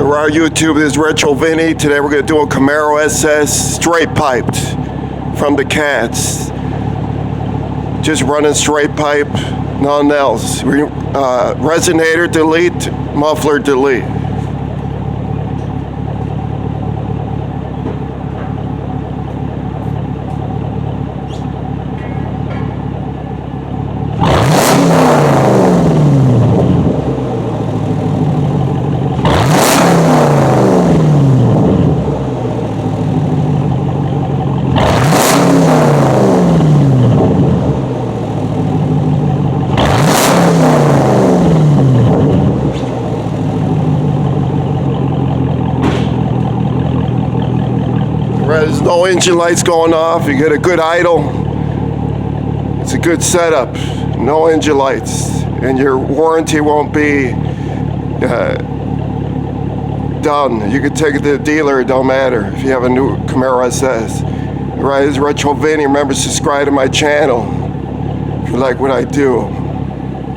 Our YouTube is Retro Vinny. Today we're going to do a Camaro SS straight piped from the cats. Just running straight pipe, nothing else. Resonator delete, muffler delete. There's no engine lights going off. You get a good idle. It's a good setup. No engine lights. And your warranty won't be done. You can take it to the dealer. It don't matter if you have a new Camaro SS. Right, it's Retro Vinny. Remember, subscribe to my channel if you like what I do.